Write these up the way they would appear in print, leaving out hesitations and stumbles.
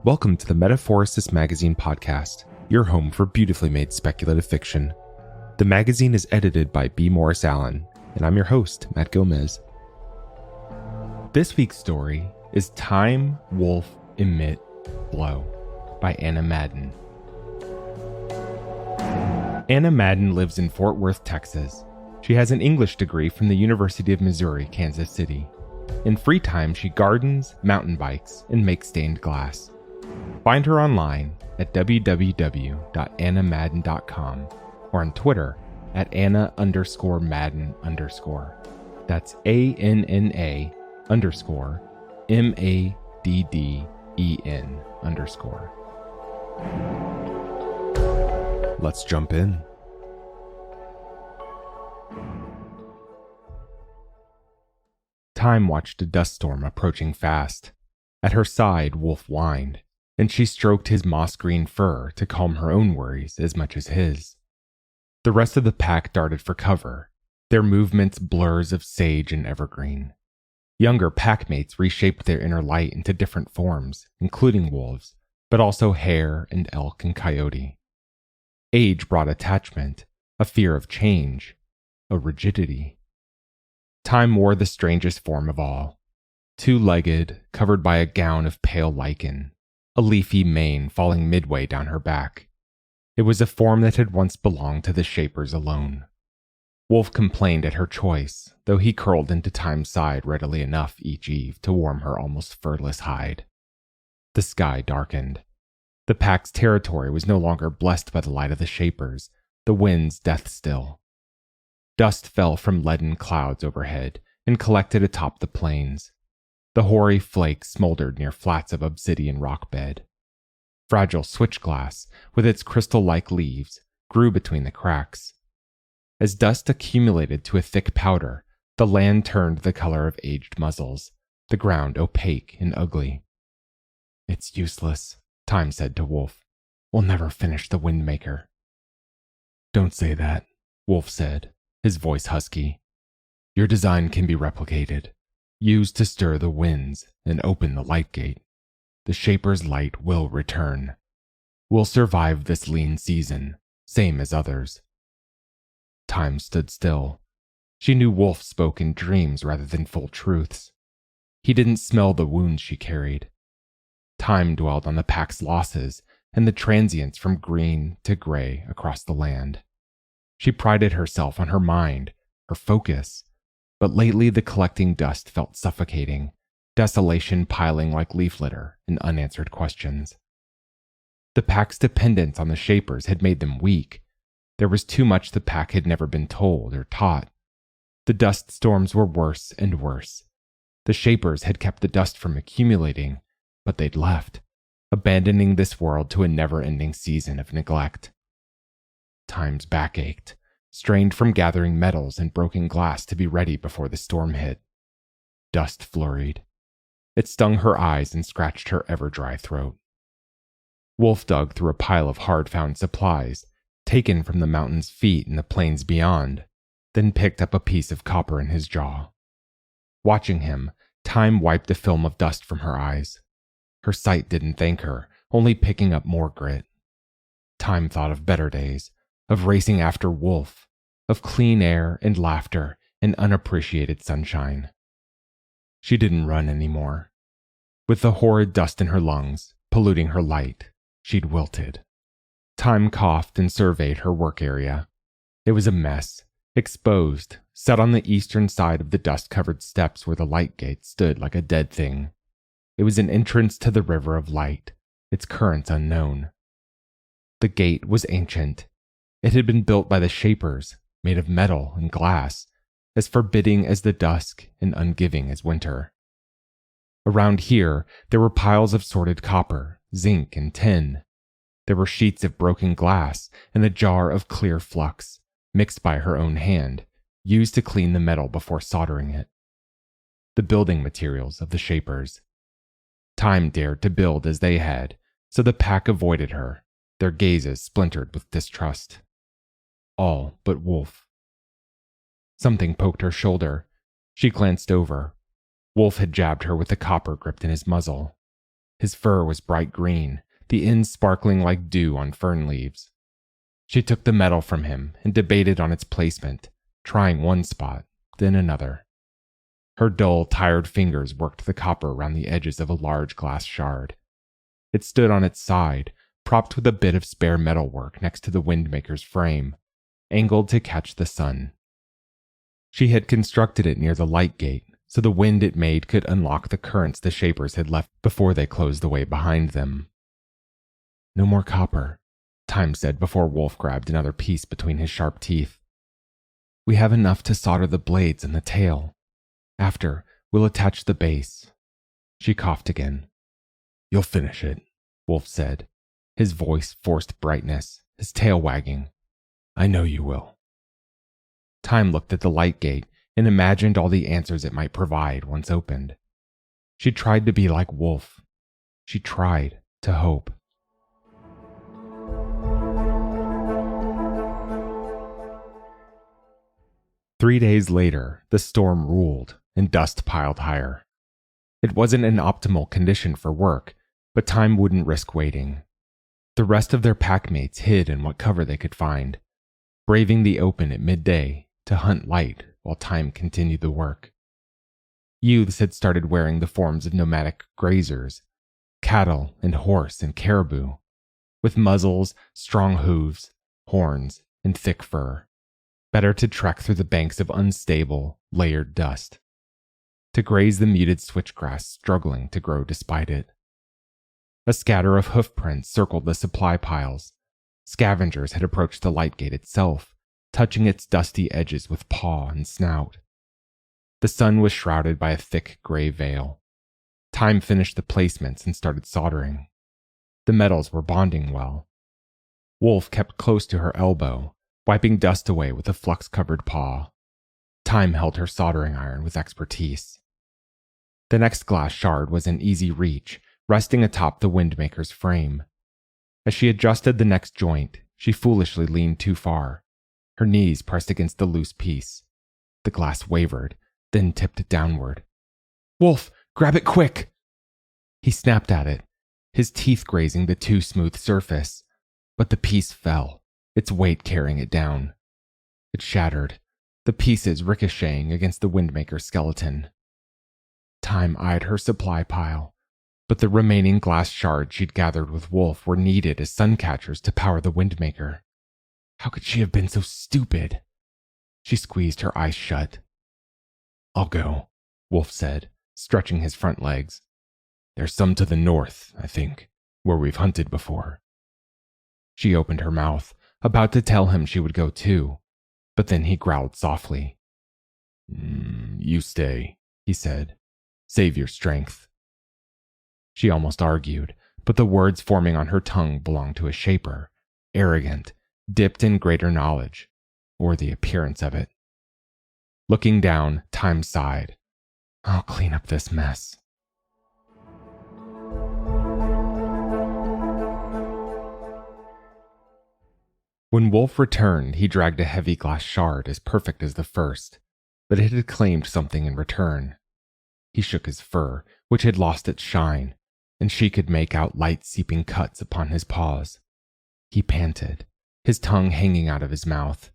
Welcome to the Metaphorosis magazine podcast, your home for beautifully made speculative fiction. The magazine is edited by B. Morris Allen, and I'm your host, Matt Gomez. This week's story is Time, Wolf, Emit, Blow by Anna Madden. Anna Madden lives in Fort Worth, Texas. She has an English degree from the University of Missouri, Kansas City. In free time, she gardens, mountain bikes, and makes stained glass. Find her online at www.annamadden.com or on Twitter at Anna_Madden_. That's ANNA_MADDEN_. Let's jump in. Time watched a dust storm approaching fast. At her side, Wolf whined, and she stroked his moss-green fur to calm her own worries as much as his. The rest of the pack darted for cover, their movements blurs of sage and evergreen. Younger packmates reshaped their inner light into different forms, including wolves, but also hare and elk and coyote. Age brought attachment, a fear of change, a rigidity. Time wore the strangest form of all. Two-legged, covered by a gown of pale lichen, a leafy mane falling midway down her back. It was a form that had once belonged to the Shapers alone. Wolf complained at her choice, though he curled into Time's side readily enough each eve to warm her almost furless hide. The sky darkened. The pack's territory was no longer blessed by the light of the Shapers, the winds death-still. Dust fell from leaden clouds overhead and collected atop the plains. The hoary flakes smoldered near flats of obsidian rock bed. Fragile switchglass, with its crystal-like leaves, grew between the cracks. As dust accumulated to a thick powder, the land turned the color of aged muzzles, the ground opaque and ugly. "It's useless," Time said to Wolf. "We'll never finish the Windmaker." "Don't say that," Wolf said, his voice husky. "Your design can be replicated. Used to stir the winds and open the light gate. The Shaper's light will return. We'll survive this lean season, same as others." Time stood still. She knew Wolf spoke in dreams rather than full truths. He didn't smell the wounds she carried. Time dwelled on the pack's losses and the transients from green to gray across the land. She prided herself on her mind, her focus. But lately the collecting dust felt suffocating, desolation piling like leaf litter and unanswered questions. The pack's dependence on the Shapers had made them weak. There was too much the pack had never been told or taught. The dust storms were worse and worse. The Shapers had kept the dust from accumulating, but they'd left, abandoning this world to a never-ending season of neglect. Time's back ached, strained from gathering metals and broken glass to be ready before the storm hit. Dust flurried. It stung her eyes and scratched her ever-dry throat. Wolf dug through a pile of hard-found supplies, taken from the mountain's feet and the plains beyond, then picked up a piece of copper in his jaw. Watching him, Time wiped the film of dust from her eyes. Her sight didn't thank her, only picking up more grit. Time thought of better days, of racing after Wolf, of clean air and laughter and unappreciated sunshine. She didn't run anymore. With the horrid dust in her lungs, polluting her light, she'd wilted. Time coughed and surveyed her work area. It was a mess, exposed, set on the eastern side of the dust-covered steps where the light gate stood like a dead thing. It was an entrance to the river of light, its currents unknown. The gate was ancient. It had been built by the Shapers, made of metal and glass, as forbidding as the dusk and ungiving as winter. Around here, there were piles of sorted copper, zinc, and tin. There were sheets of broken glass and a jar of clear flux, mixed by her own hand, used to clean the metal before soldering it. The building materials of the Shapers. Time dared to build as they had, so the pack avoided her, their gazes splintered with distrust. All but Wolf. Something poked her shoulder. She glanced over. Wolf had jabbed her with the copper gripped in his muzzle. His fur was bright green, the ends sparkling like dew on fern leaves. She took the metal from him and debated on its placement, trying one spot, then another. Her dull, tired fingers worked the copper around the edges of a large glass shard. It stood on its side, propped with a bit of spare metalwork next to the windmaker's frame, angled to catch the sun. She had constructed it near the light gate, so the wind it made could unlock the currents the Shapers had left before they closed the way behind them. "No more copper," Time said before Wolf grabbed another piece between his sharp teeth. "We have enough to solder the blades and the tail. After, we'll attach the base." She coughed again. "You'll finish it," Wolf said, his voice forced brightness, his tail wagging. "I know you will." Time looked at the light gate and imagined all the answers it might provide once opened. She tried to be like Wolf. She tried to hope. Three days later, the storm ruled and dust piled higher. It wasn't an optimal condition for work, but Time wouldn't risk waiting. The rest of their packmates hid in what cover they could find, braving the open at midday to hunt light while Time continued the work. Youths had started wearing the forms of nomadic grazers, cattle and horse and caribou, with muzzles, strong hooves, horns, and thick fur, better to trek through the banks of unstable, layered dust, to graze the muted switchgrass struggling to grow despite it. A scatter of hoofprints circled the supply piles. Scavengers had approached the light gate itself, touching its dusty edges with paw and snout. The sun was shrouded by a thick gray veil. Time finished the placements and started soldering. The metals were bonding well. Wolf kept close to her elbow, wiping dust away with a flux-covered paw. Time held her soldering iron with expertise. The next glass shard was in easy reach, resting atop the windmaker's frame. As she adjusted the next joint, she foolishly leaned too far. Her knees pressed against the loose piece. The glass wavered, then tipped downward. "Wolf, grab it quick!" He snapped at it, his teeth grazing the too smooth surface, but the piece fell, its weight carrying it down. It shattered, the pieces ricocheting against the windmaker's skeleton. Time eyed her supply pile, but the remaining glass shards she'd gathered with Wolf were needed as suncatchers to power the windmaker. How could she have been so stupid? She squeezed her eyes shut. "I'll go," Wolf said, stretching his front legs. "There's some to the north, I think, where we've hunted before." She opened her mouth, about to tell him she would go too, but then he growled softly. You stay," he said. "Save your strength." She almost argued, but the words forming on her tongue belonged to a Shaper, arrogant, dipped in greater knowledge, or the appearance of it. Looking down, Time sighed. "I'll clean up this mess." When Wolf returned, he dragged a heavy glass shard as perfect as the first, but it had claimed something in return. He shook his fur, which had lost its shine, and she could make out light seeping cuts upon his paws. He panted, his tongue hanging out of his mouth.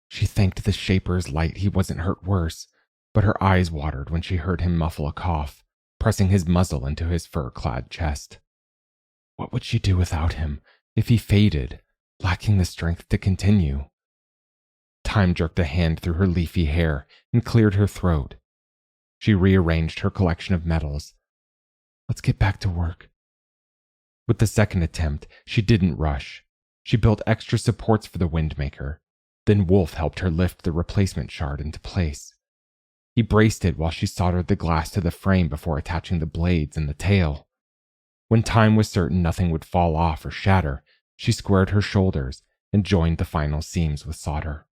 She thanked the Shaper's light he wasn't hurt worse, but her eyes watered when she heard him muffle a cough, pressing his muzzle into his fur-clad chest. What would she do without him, if he faded, lacking the strength to continue? Time jerked a hand through her leafy hair and cleared her throat. She rearranged her collection of metals. "Let's get back to work." With the second attempt, she didn't rush. She built extra supports for the windmaker. Then Wolf helped her lift the replacement shard into place. He braced it while she soldered the glass to the frame before attaching the blades and the tail. When Time was certain nothing would fall off or shatter, she squared her shoulders and joined the final seams with solder.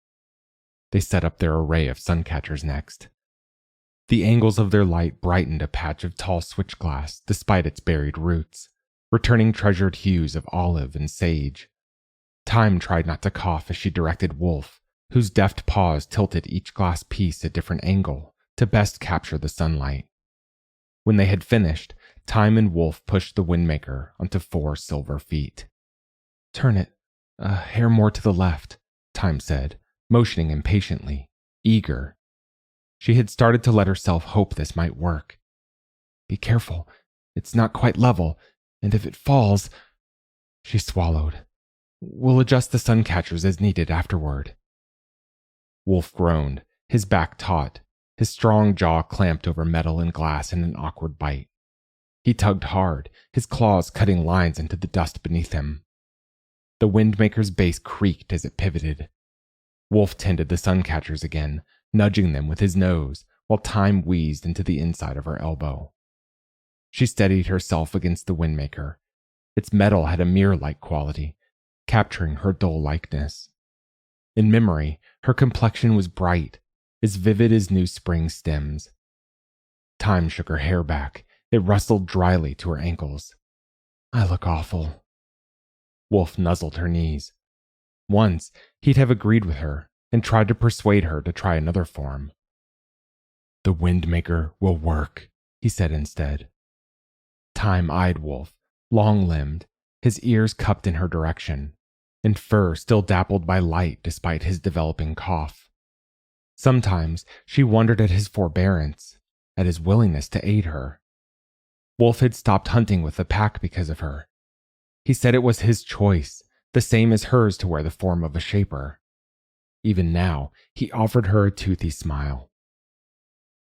They set up their array of suncatchers next. The angles of their light brightened a patch of tall switchglass despite its buried roots, returning treasured hues of olive and sage. Time tried not to cough as she directed Wolf, whose deft paws tilted each glass piece a different angle to best capture the sunlight. When they had finished, Time and Wolf pushed the Windmaker onto 4 silver feet. "Turn it a hair more to the left," Time said, motioning impatiently, eager. She had started to let herself hope this might work. "Be careful, it's not quite level, and if it falls—" She swallowed. "We'll adjust the sun catchers as needed afterward." Wolf groaned, his back taut, his strong jaw clamped over metal and glass in an awkward bite. He tugged hard, his claws cutting lines into the dust beneath him. The Windmaker's base creaked as it pivoted. Wolf tended the sun catchers again, nudging them with his nose, while Time wheezed into the inside of her elbow. She steadied herself against the Windmaker. Its metal had a mirror-like quality, capturing her dull likeness. In memory, her complexion was bright, as vivid as new spring stems. Time shook her hair back. It rustled dryly to her ankles. "I look awful." Wolf nuzzled her knees. Once, he'd have agreed with her and tried to persuade her to try another form. "The Windmaker will work," he said instead. Time eyed Wolf, long-limbed, his ears cupped in her direction, and fur still dappled by light despite his developing cough. Sometimes she wondered at his forbearance, at his willingness to aid her. Wolf had stopped hunting with the pack because of her. He said it was his choice, the same as hers to wear the form of a shaper. Even now, he offered her a toothy smile.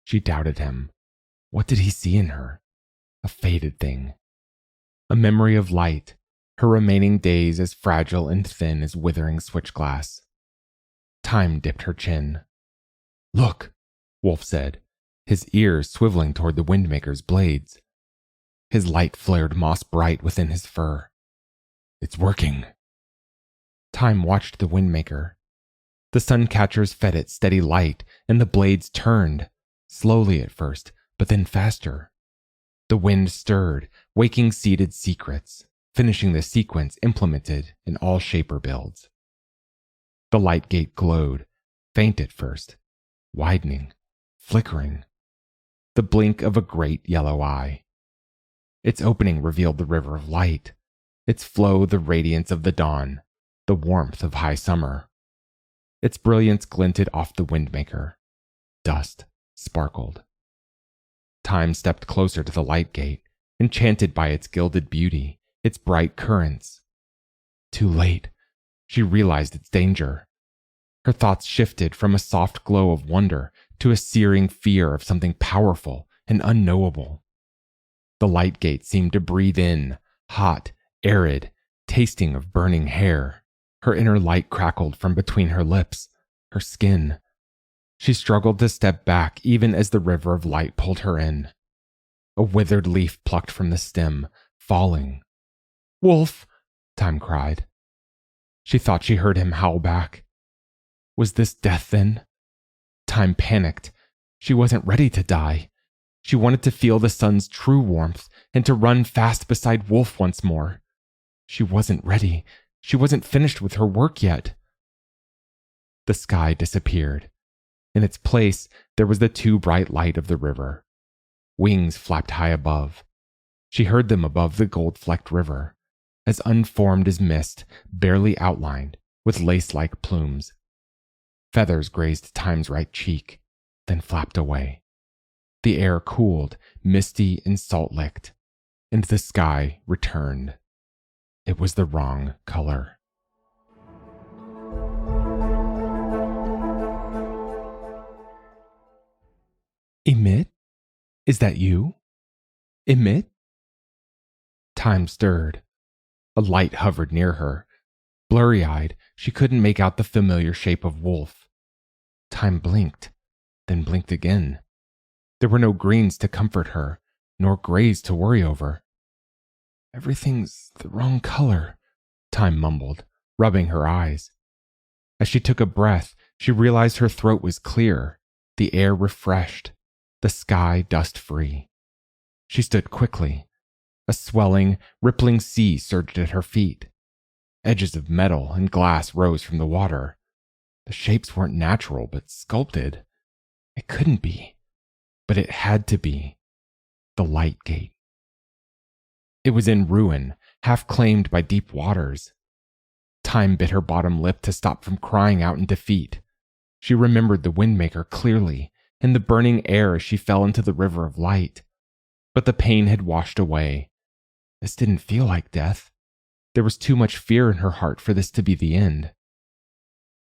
She doubted him. What did he see in her? A faded thing. A memory of light, her remaining days as fragile and thin as withering switchglass. Time dipped her chin. "Look," Wolf said, his ears swiveling toward the Windmaker's blades. His light flared moss-bright within his fur. "It's working." Time watched the Windmaker. The sun catchers fed it steady light, and the blades turned, slowly at first, but then faster. The wind stirred, waking seeded secrets, finishing the sequence implemented in all shaper builds. The light gate glowed, faint at first, widening, flickering. The blink of a great yellow eye. Its opening revealed the river of light, its flow the radiance of the dawn, the warmth of high summer. Its brilliance glinted off the Windmaker. Dust sparkled. Time stepped closer to the light gate, enchanted by its gilded beauty, its bright currents. Too late, she realized its danger. Her thoughts shifted from a soft glow of wonder to a searing fear of something powerful and unknowable. The light gate seemed to breathe in, hot, arid, tasting of burning hair. Her inner light crackled from between her lips, her skin. She struggled to step back even as the river of light pulled her in. A withered leaf plucked from the stem, falling. "Wolf!" Time cried. She thought she heard him howl back. Was this death then? Time panicked. She wasn't ready to die. She wanted to feel the sun's true warmth and to run fast beside Wolf once more. She wasn't ready. She wasn't finished with her work yet. The sky disappeared. In its place, there was the too bright light of the river. Wings flapped high above. She heard them above the gold-flecked river, as unformed as mist, barely outlined, with lace-like plumes. Feathers grazed Time's right cheek, then flapped away. The air cooled, misty and salt-licked, and the sky returned. It was the wrong color. "Emit? Is that you? Emit?" Time stirred. A light hovered near her. Blurry-eyed, she couldn't make out the familiar shape of Wolf. Time blinked, then blinked again. There were no greens to comfort her, nor grays to worry over. "Everything's the wrong color," Time mumbled, rubbing her eyes. As she took a breath, she realized her throat was clear, the air refreshed, the sky dust-free. She stood quickly. A swelling, rippling sea surged at her feet. Edges of metal and glass rose from the water. The shapes weren't natural, but sculpted. It couldn't be. But it had to be. The light gate. It was in ruin, half claimed by deep waters. Time bit her bottom lip to stop from crying out in defeat. She remembered the Windmaker clearly, and the burning air as she fell into the river of light. But the pain had washed away. This didn't feel like death. There was too much fear in her heart for this to be the end.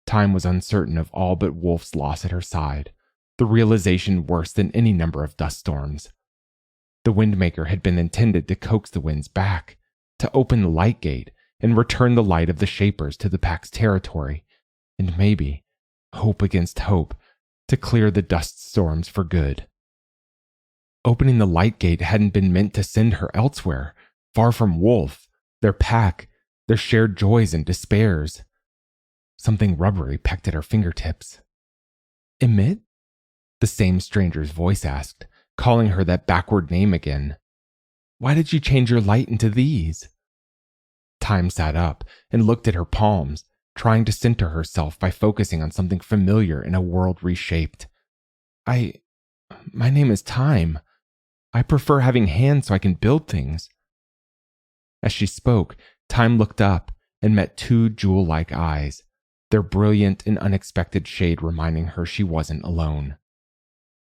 Time was uncertain of all but Wolf's loss at her side, the realization worse than any number of dust storms. The Windmaker had been intended to coax the winds back, to open the light gate and return the light of the Shapers to the Pack's territory, and maybe, hope against hope, to clear the dust storms for good. Opening the light gate hadn't been meant to send her elsewhere, far from Wolf, their pack, their shared joys and despairs. Something rubbery pecked at her fingertips. "Emit?" The same stranger's voice asked, calling her that backward name again. "Why did you change your light into these?" Time sat up and looked at her palms, trying to center herself by focusing on something familiar in a world reshaped. My name is Time. I prefer having hands so I can build things." As she spoke, Time looked up and met two jewel-like eyes, their brilliant and unexpected shade reminding her she wasn't alone.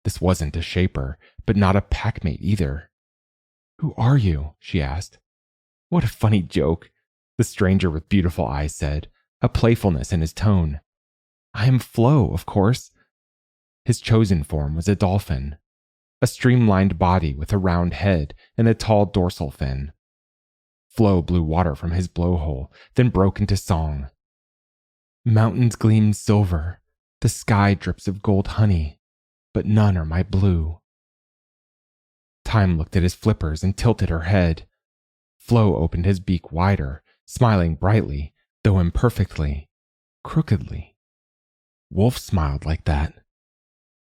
This wasn't a Shaper, but not a packmate either. "Who are you?" she asked. "What a funny joke," the stranger with beautiful eyes said, a playfulness in his tone. "I am Flo, of course." His chosen form was a dolphin, a streamlined body with a round head and a tall dorsal fin. Flo blew water from his blowhole, then broke into song. "Mountains gleam silver, the sky drips of gold honey, but none are my blue." Time looked at his flippers and tilted her head. Flo opened his beak wider, smiling brightly, though imperfectly, crookedly. Wolf smiled like that.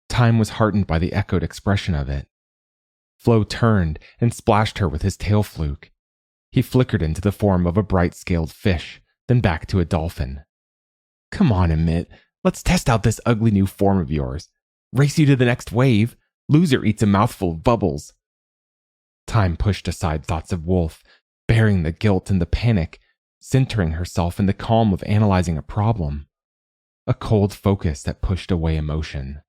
Time was heartened by the echoed expression of it. Flo turned and splashed her with his tail fluke. He flickered into the form of a bright-scaled fish, then back to a dolphin. "Come on, Emit. Let's test out this ugly new form of yours. Race you to the next wave. Loser eats a mouthful of bubbles." Time pushed aside thoughts of Wolf, bearing the guilt and the panic, centering herself in the calm of analyzing a problem. A cold focus that pushed away emotion.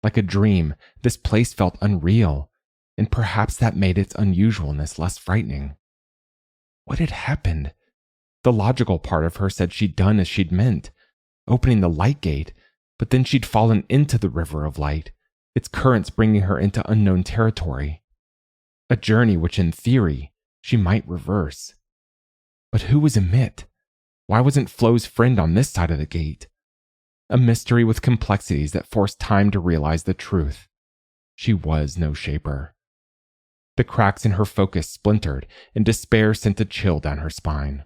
Like a dream, this place felt unreal, and perhaps that made its unusualness less frightening. What had happened? The logical part of her said she'd done as she'd meant, opening the light gate, but then she'd fallen into the river of light, its currents bringing her into unknown territory. A journey which, in theory, she might reverse. But who was Emit? Why wasn't Flo's friend on this side of the gate? A mystery with complexities that forced Time to realize the truth. She was no Shaper. The cracks in her focus splintered, and despair sent a chill down her spine.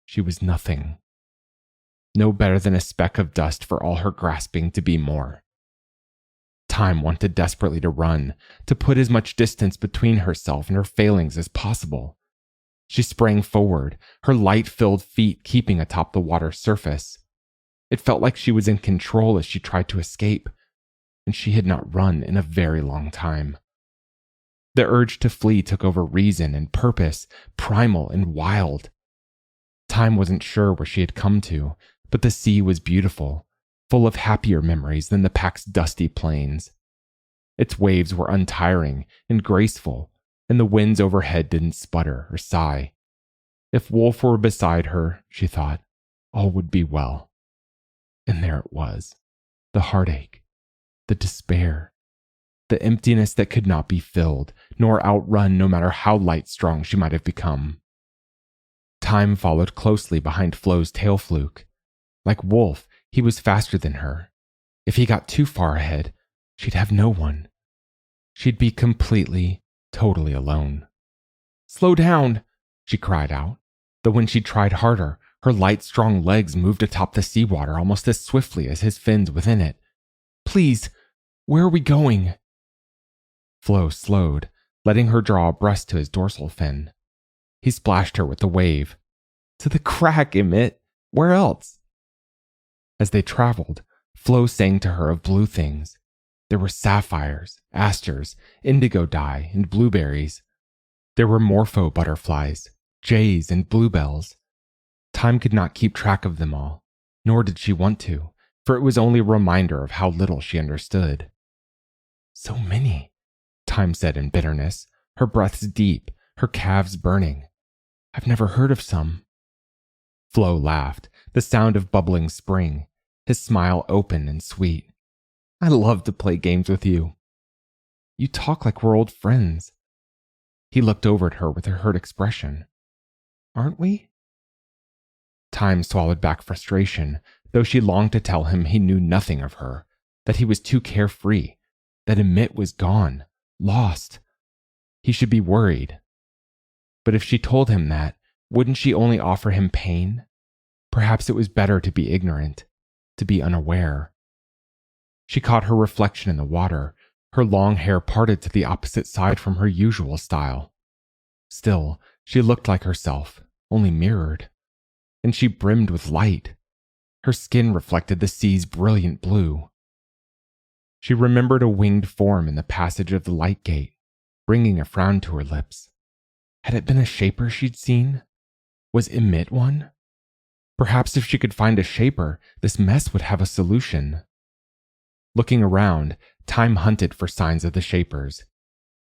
She was nothing. No better than a speck of dust for all her grasping to be more. Time wanted desperately to run, to put as much distance between herself and her failings as possible. She sprang forward, her light-filled feet keeping atop the water's surface. It felt like she was in control as she tried to escape, and she had not run in a very long time. The urge to flee took over reason and purpose, primal and wild. Time wasn't sure where she had come to, but the sea was beautiful, full of happier memories than the pack's dusty plains. Its waves were untiring and graceful, and the winds overhead didn't sputter or sigh. If Wolf were beside her, she thought, all would be well. And there it was, the heartache, the despair, the emptiness that could not be filled, nor outrun no matter how light-strong she might have become. Time followed closely behind Flo's tail fluke. Like Wolf, he was faster than her. If he got too far ahead, she'd have no one. She'd be completely, totally alone. "Slow down," she cried out, though when she tried harder, her light, strong legs moved atop the seawater almost as swiftly as his fins within it. "Please, where are we going?" Flo slowed, letting her draw abreast to his dorsal fin. He splashed her with the wave. "To the crack, Emit. Where else?" As they traveled, Flo sang to her of blue things. There were sapphires, asters, indigo dye, and blueberries. There were morpho butterflies, jays, and bluebells. Time could not keep track of them all, nor did she want to, for it was only a reminder of how little she understood. So many, Time said in bitterness, her breaths deep, her calves burning. I've never heard of some. Flo laughed, the sound of bubbling spring, his smile open and sweet. I love to play games with you. You talk like we're old friends. He looked over at her with a hurt expression. Aren't we? Time swallowed back frustration, though she longed to tell him he knew nothing of her, that he was too carefree, that Emit was gone, lost. He should be worried. But if she told him that, wouldn't she only offer him pain? Perhaps it was better to be ignorant, to be unaware. She caught her reflection in the water, her long hair parted to the opposite side from her usual style. Still, she looked like herself, only mirrored. And she brimmed with light. Her skin reflected the sea's brilliant blue. She remembered a winged form in the passage of the light gate, bringing a frown to her lips. Had it been a shaper she'd seen? Was Emit one? Perhaps if she could find a shaper, this mess would have a solution. Looking around, Time hunted for signs of the shapers.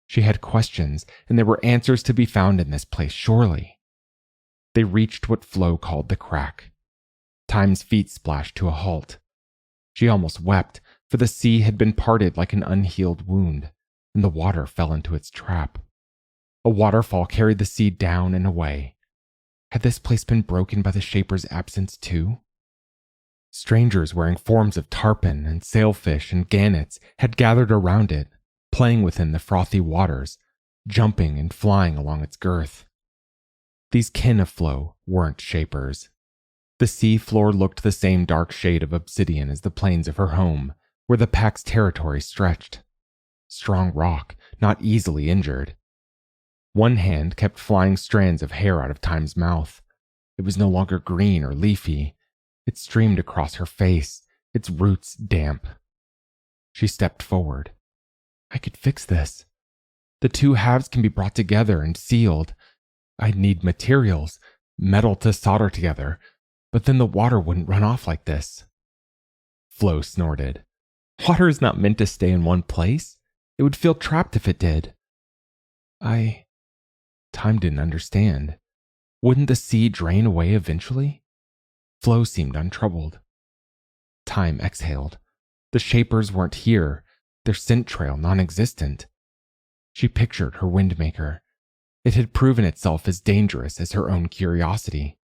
She had questions, and there were answers to be found in this place, surely. They reached what Flo called the crack. Time's feet splashed to a halt. She almost wept, for the sea had been parted like an unhealed wound, and the water fell into its trap. A waterfall carried the sea down and away. Had this place been broken by the shaper's absence too? Strangers wearing forms of tarpon and sailfish and gannets had gathered around it, playing within the frothy waters, jumping and flying along its girth. These kin of Flo weren't shapers. The sea floor looked the same dark shade of obsidian as the plains of her home, where the pack's territory stretched. Strong rock, not easily injured. One hand kept flying strands of hair out of Time's mouth. It was no longer green or leafy. It streamed across her face, its roots damp. She stepped forward. I could fix this. The two halves can be brought together and sealed. I'd need materials, metal to solder together, but then the water wouldn't run off like this. Flo snorted. Water is not meant to stay in one place. It would feel trapped if it did. Time didn't understand. Wouldn't the sea drain away eventually? Flo seemed untroubled. Time exhaled. The shapers weren't here, their scent trail non-existent. She pictured her windmaker. It had proven itself as dangerous as her own curiosity.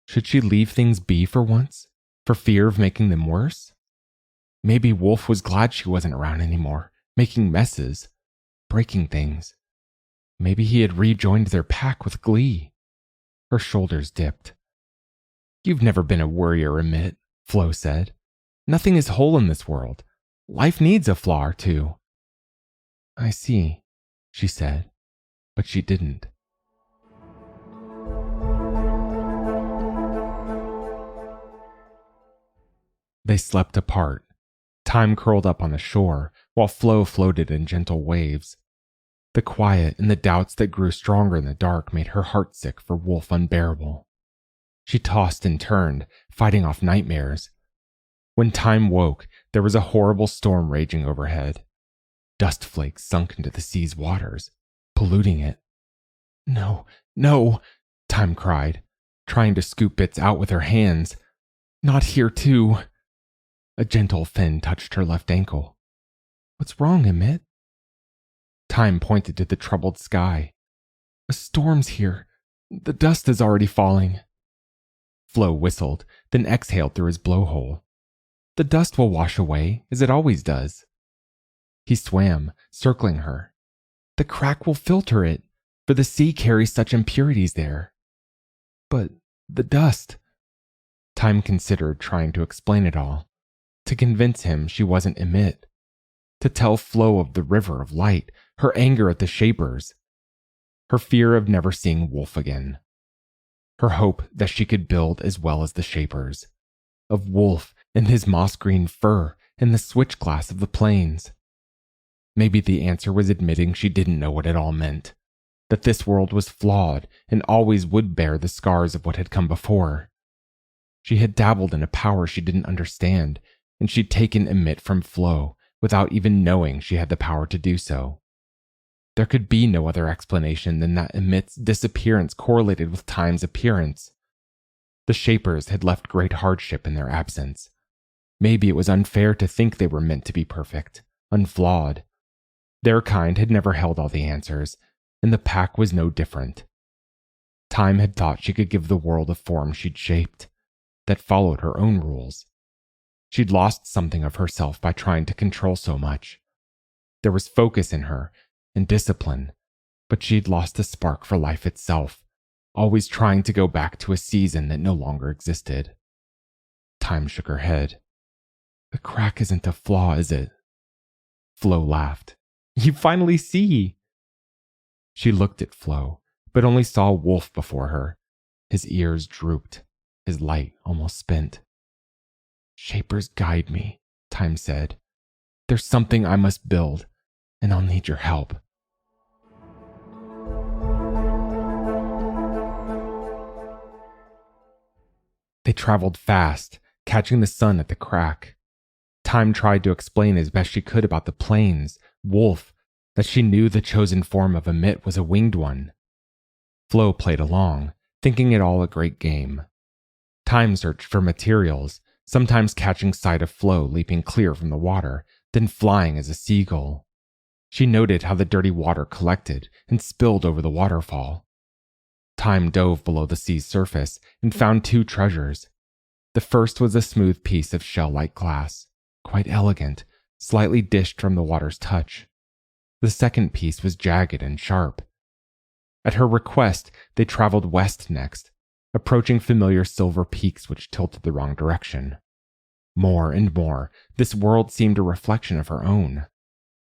Should she leave things be for once, for fear of making them worse? Maybe Wolf was glad she wasn't around anymore, making messes, breaking things. Maybe he had rejoined their pack with glee. Her shoulders dipped. You've never been a worrier, Emit, Flo said. Nothing is whole in this world. Life needs a flaw or two. I see, she said, but she didn't. They slept apart. Time curled up on the shore, while Flo floated in gentle waves. The quiet and the doubts that grew stronger in the dark made her heartsick for Wolf unbearable. She tossed and turned, fighting off nightmares. When Time woke, there was a horrible storm raging overhead. Dust flakes sunk into the sea's waters, polluting it. No, Time cried, trying to scoop bits out with her hands. Not here too. A gentle fin touched her left ankle. What's wrong, Emit? Time pointed to the troubled sky. A storm's here. The dust is already falling. Flo whistled, then exhaled through his blowhole. The dust will wash away, as it always does. He swam, circling her. The crack will filter it, for the sea carries such impurities there. But the dust... Time considered trying to explain it all, to convince him she wasn't Emit, to tell Flo of the river of light, her anger at the shapers, her fear of never seeing Wolf again, her hope that she could build as well as the shapers, of Wolf and his moss-green fur and the switchglass of the plains. Maybe the answer was admitting she didn't know what it all meant, that this world was flawed and always would bear the scars of what had come before. She had dabbled in a power she didn't understand, and she'd taken Emit from Flo without even knowing she had the power to do so. There could be no other explanation than that Emit's disappearance correlated with Time's appearance. The Shapers had left great hardship in their absence. Maybe it was unfair to think they were meant to be perfect, unflawed. Their kind had never held all the answers, and the pack was no different. Time had thought she could give the world a form she'd shaped, that followed her own rules. She'd lost something of herself by trying to control so much. There was focus in her, and discipline, but she'd lost the spark for life itself, always trying to go back to a season that no longer existed. Time shook her head. The crack isn't a flaw, is it? Flo laughed. You finally see! She looked at Flo, but only saw Wolf before her. His ears drooped, his light almost spent. Shapers guide me, Time said. There's something I must build, and I'll need your help. They traveled fast, catching the sun at the crack. Time tried to explain as best she could about the planes, Wolf, that she knew the chosen form of Emit was a winged one. Flo played along, thinking it all a great game. Time searched for materials, sometimes catching sight of Flo leaping clear from the water, then flying as a seagull. She noted how the dirty water collected and spilled over the waterfall. Time dove below the sea's surface and found two treasures. The first was a smooth piece of shell-like glass, quite elegant, slightly dished from the water's touch. The second piece was jagged and sharp. At her request, they traveled west next, approaching familiar silver peaks which tilted the wrong direction. More and more, this world seemed a reflection of her own.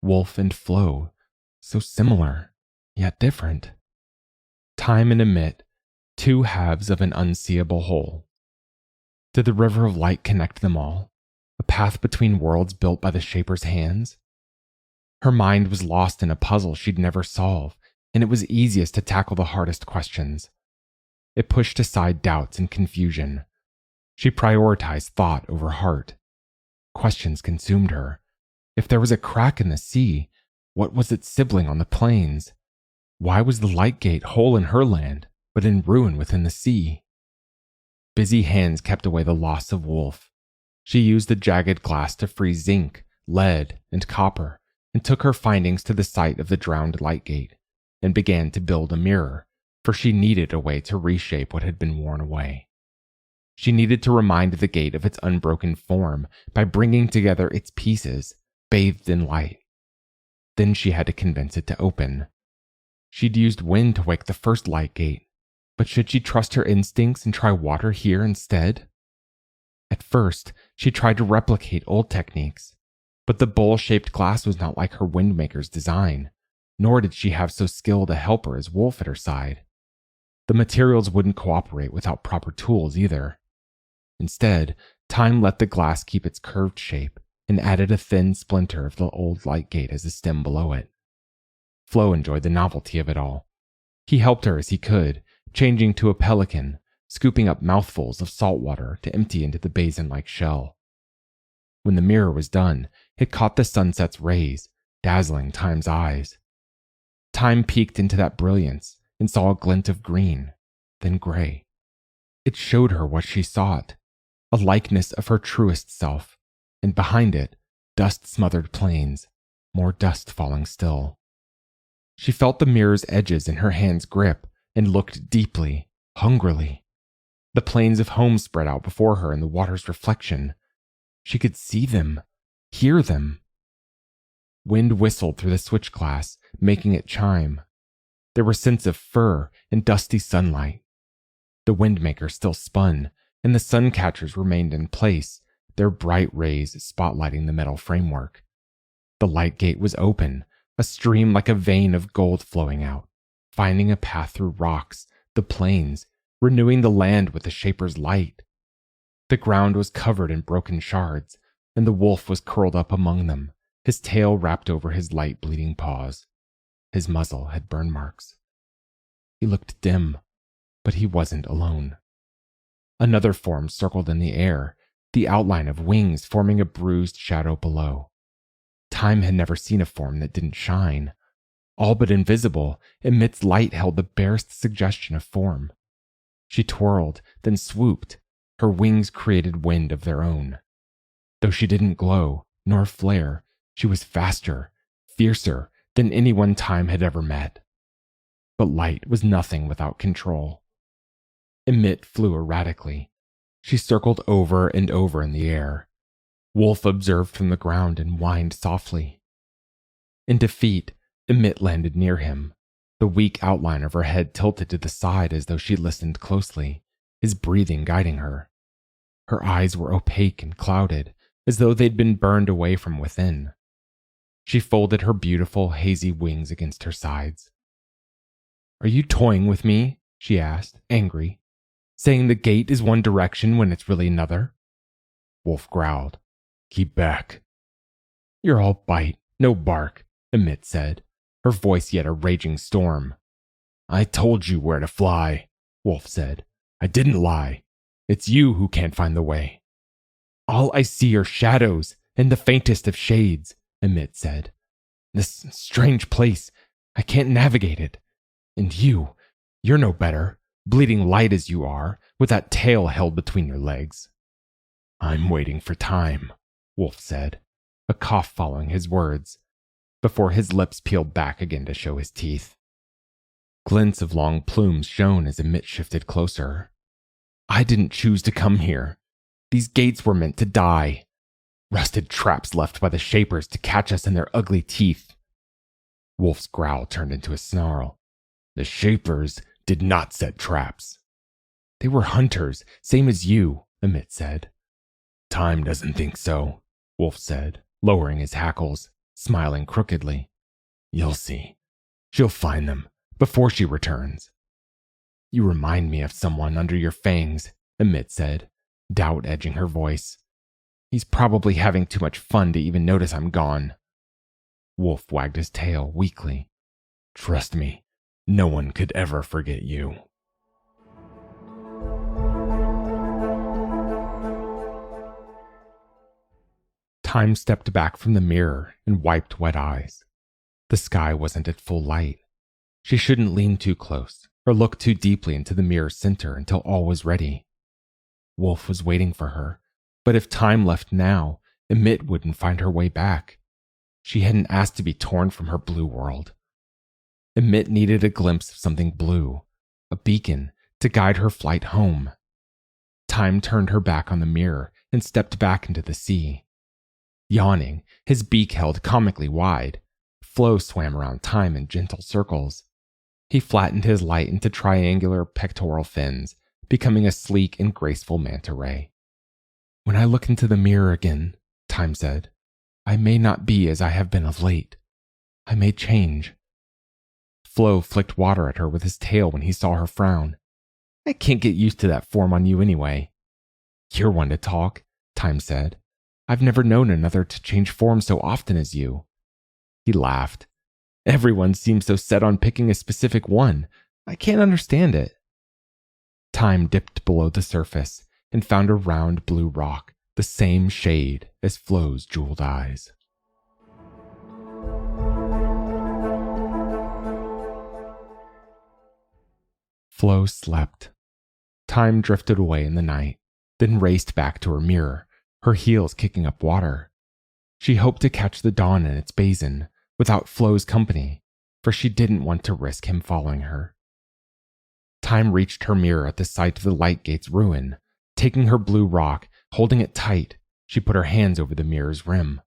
Wolf and Flo, so similar, yet different. Time and Emit, two halves of an unseeable whole. Did the river of light connect them all? A path between worlds built by the Shaper's hands? Her mind was lost in a puzzle she'd never solve, and it was easiest to tackle the hardest questions. It pushed aside doubts and confusion. She prioritized thought over heart. Questions consumed her. If there was a crack in the sea, what was its sibling on the plains? Why was the light gate whole in her land, but in ruin within the sea? Busy hands kept away the loss of Wolf. She used the jagged glass to freeze zinc, lead, and copper, and took her findings to the site of the drowned light gate, and began to build a mirror, for she needed a way to reshape what had been worn away. She needed to remind the gate of its unbroken form by bringing together its pieces, bathed in light. Then she had to convince it to open. She'd used wind to wake the first light gate, but should she trust her instincts and try water here instead? At first, she tried to replicate old techniques, but the bowl-shaped glass was not like her windmaker's design, nor did she have so skilled a helper as Wolf at her side. The materials wouldn't cooperate without proper tools either. Instead, Time let the glass keep its curved shape and added a thin splinter of the old light gate as a stem below it. Flo enjoyed the novelty of it all. He helped her as he could, changing to a pelican, scooping up mouthfuls of salt water to empty into the basin-like shell. When the mirror was done, it caught the sunset's rays, dazzling Time's eyes. Time peeked into that brilliance and saw a glint of green, then gray. It showed her what she sought, a likeness of her truest self, and behind it, dust-smothered plains, more dust falling still. She felt the mirror's edges in her hand's grip and looked deeply, hungrily. The plains of home spread out before her in the water's reflection. She could see them, hear them. Wind whistled through the switchglass, making it chime. There were scents of fur and dusty sunlight. The windmaker still spun, and the sun catchers remained in place, their bright rays spotlighting the metal framework. The light gate was open, a stream like a vein of gold flowing out, finding a path through rocks, the plains, renewing the land with the Shaper's light. The ground was covered in broken shards, and the wolf was curled up among them, his tail wrapped over his light bleeding paws. His muzzle had burn marks. He looked dim, but he wasn't alone. Another form circled in the air, the outline of wings forming a bruised shadow below. Time had never seen a form that didn't shine. All but invisible, Emit's light held the barest suggestion of form. She twirled, then swooped. Her wings created wind of their own. Though she didn't glow, nor flare, she was faster, fiercer than anyone Time had ever met. But light was nothing without control. Emit flew erratically. She circled over and over in the air. Wolf observed from the ground and whined softly. In defeat, Emit landed near him. The weak outline of her head tilted to the side as though she listened closely, his breathing guiding her. Her eyes were opaque and clouded, as though they'd been burned away from within. She folded her beautiful, hazy wings against her sides. "Are you toying with me?" she asked, angry. "Saying the gate is one direction when it's really another?" Wolf growled. "Keep back." "You're all bite, no bark," Emit said, her voice yet a raging storm. "I told you where to fly," Wolf said. "I didn't lie. It's you who can't find the way." "All I see are shadows and the faintest of shades," Emit said. "This strange place, I can't navigate it. And you're no better, bleeding light as you are, with that tail held between your legs." "I'm waiting for time," Wolf said, a cough following his words, before his lips peeled back again to show his teeth. Glints of long plumes shone as Emit shifted closer. "I didn't choose to come here. These gates were meant to die. Rusted traps left by the Shapers to catch us in their ugly teeth." Wolf's growl turned into a snarl. "The Shapers did not set traps." "They were hunters, same as you," Emit said. "Time doesn't think so," Wolf said, lowering his hackles, smiling crookedly. "You'll see. She'll find them before she returns." "You remind me of someone under your fangs," Emit said, doubt edging her voice. "He's probably having too much fun to even notice I'm gone." Wolf wagged his tail weakly. "Trust me, no one could ever forget you." Time stepped back from the mirror and wiped wet eyes. The sky wasn't at full light. She shouldn't lean too close or look too deeply into the mirror's center until all was ready. Wolf was waiting for her, but if Time left now, Emit wouldn't find her way back. She hadn't asked to be torn from her blue world. Emit needed a glimpse of something blue, a beacon to guide her flight home. Time turned her back on the mirror and stepped back into the sea. Yawning, his beak held comically wide, Flo swam around Time in gentle circles. He flattened his light into triangular pectoral fins, becoming a sleek and graceful manta ray. "When I look into the mirror again," Time said, "I may not be as I have been of late. I may change." Flo flicked water at her with his tail when he saw her frown. "I can't get used to that form on you anyway." "You're one to talk," Time said. "I've never known another to change form so often as you." He laughed. "Everyone seems so set on picking a specific one. I can't understand it." Time dipped below the surface and found a round blue rock, the same shade as Flo's jeweled eyes. Flo slept. Time drifted away in the night, then raced back to her mirror, her heels kicking up water. She hoped to catch the dawn in its basin, without Flo's company, for she didn't want to risk him following her. Time reached her mirror at the site of the light gate's ruin. Taking her blue rock, holding it tight, she put her hands over the mirror's rim.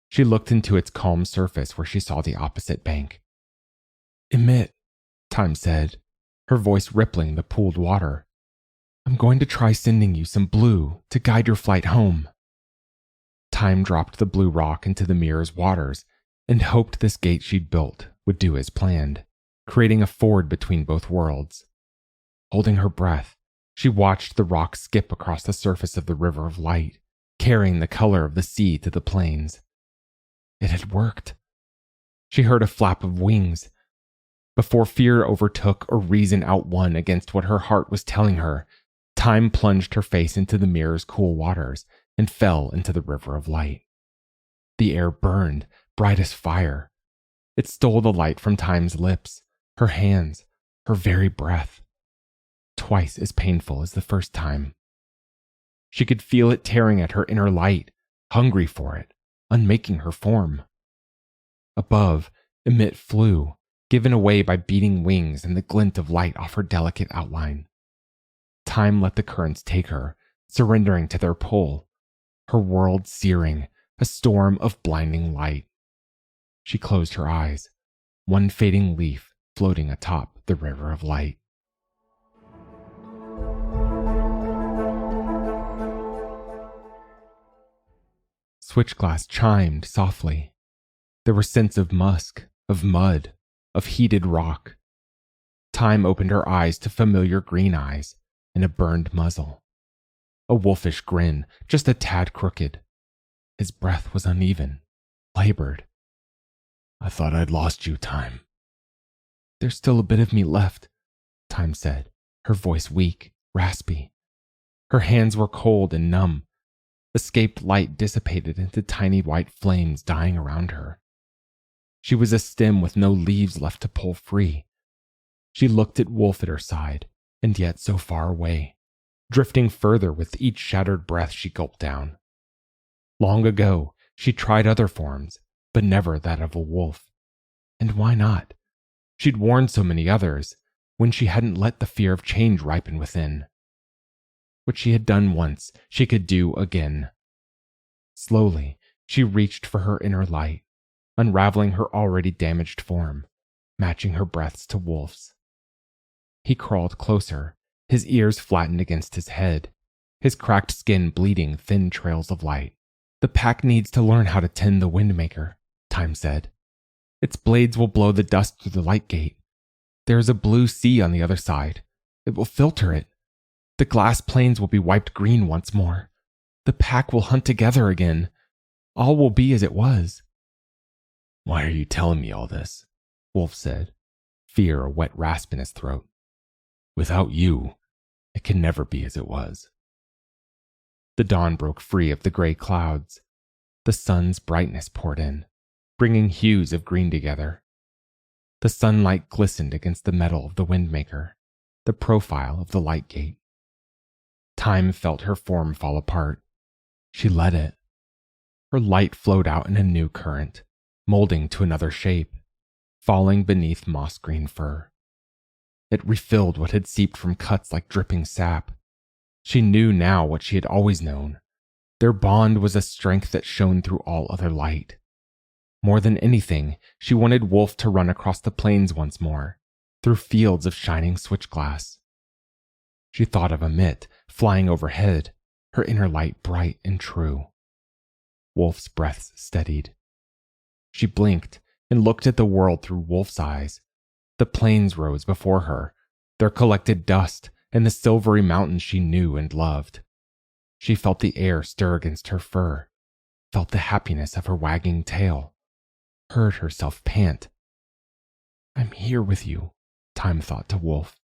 She looked into its calm surface where she saw the opposite bank. "Emit," Time said, her voice rippling the pooled water. "I'm going to try sending you some blue to guide your flight home." Time dropped the blue rock into the mirror's waters and hoped this gate she'd built would do as planned, creating a ford between both worlds. Holding her breath, she watched the rock skip across the surface of the river of light, carrying the color of the sea to the plains. It had worked. She heard a flap of wings. Before fear overtook or reason outwon against what her heart was telling her, Time plunged her face into the mirror's cool waters and fell into the river of light. The air burned, bright as fire. It stole the light from Time's lips, her hands, her very breath. Twice as painful as the first time. She could feel it tearing at her inner light, hungry for it, unmaking her form. Above, Emit flew, given away by beating wings and the glint of light off her delicate outline. Time let the currents take her, surrendering to their pull, her world searing, a storm of blinding light. She closed her eyes, one fading leaf floating atop the river of light. Switchglass chimed softly. There were scents of musk, of mud, of heated rock. Time opened her eyes to familiar green eyes and a burned muzzle. A wolfish grin, just a tad crooked. His breath was uneven, labored. "I thought I'd lost you, Time." "There's still a bit of me left," Time said, her voice weak, raspy. Her hands were cold and numb. Escaped light dissipated into tiny white flames dying around her. She was a stem with no leaves left to pull free. She looked at Wolf at her side, and yet so far away, drifting further with each shattered breath she gulped down. Long ago, she tried other forms, but never that of a wolf. And why not? She'd worn so many others, when she hadn't let the fear of change ripen within. What she had done once, she could do again. Slowly, she reached for her inner light, unraveling her already damaged form, matching her breaths to Wolf's. He crawled closer, his ears flattened against his head, his cracked skin bleeding thin trails of light. "The pack needs to learn how to tend the Windmaker," Time said. "Its blades will blow the dust through the light gate. There is a blue sea on the other side. It will filter it. The glass plains will be wiped green once more. The pack will hunt together again. All will be as it was." "Why are you telling me all this?" Wolf said, fear a wet rasp in his throat. "Without you, it can never be as it was." The dawn broke free of the gray clouds. The sun's brightness poured in, bringing hues of green together. The sunlight glistened against the metal of the Windmaker, the profile of the light gate. Time felt her form fall apart. She let it. Her light flowed out in a new current, molding to another shape, falling beneath moss-green fur. It refilled what had seeped from cuts like dripping sap. She knew now what she had always known. Their bond was a strength that shone through all other light. More than anything, she wanted Wolf to run across the plains once more, through fields of shining switchglass. She thought of Emit flying overhead, her inner light bright and true. Wolf's breaths steadied. She blinked and looked at the world through Wolf's eyes. The plains rose before her, their collected dust and the silvery mountains she knew and loved. She felt the air stir against her fur, felt the happiness of her wagging tail, heard herself pant. "I'm here with you," Time thought to Wolf.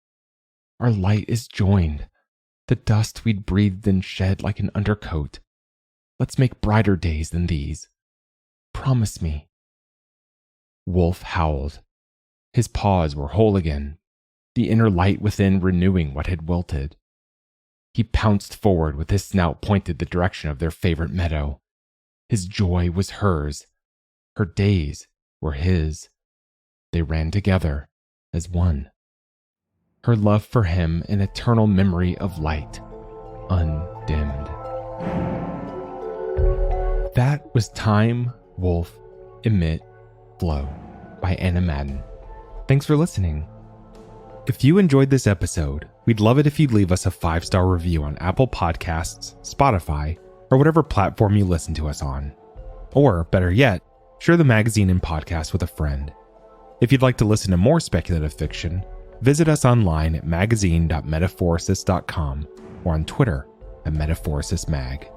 "Our light is joined. The dust we'd breathed and shed like an undercoat. Let's make brighter days than these. Promise me." Wolf howled. His paws were whole again, the inner light within renewing what had wilted. He pounced forward with his snout pointed the direction of their favorite meadow. His joy was hers. Her days were his. They ran together as one. Her love for him an eternal memory of light, undimmed. That was Time, Wolf, Emit, Flow by Anna Madden. Thanks for listening. If you enjoyed this episode, we'd love it if you'd leave us a 5-star review on Apple Podcasts, Spotify, or whatever platform you listen to us on. Or, better yet, share the magazine and podcast with a friend. If you'd like to listen to more speculative fiction, visit us online at magazine.metaphorosis.com or on Twitter at MetaphorisisMag.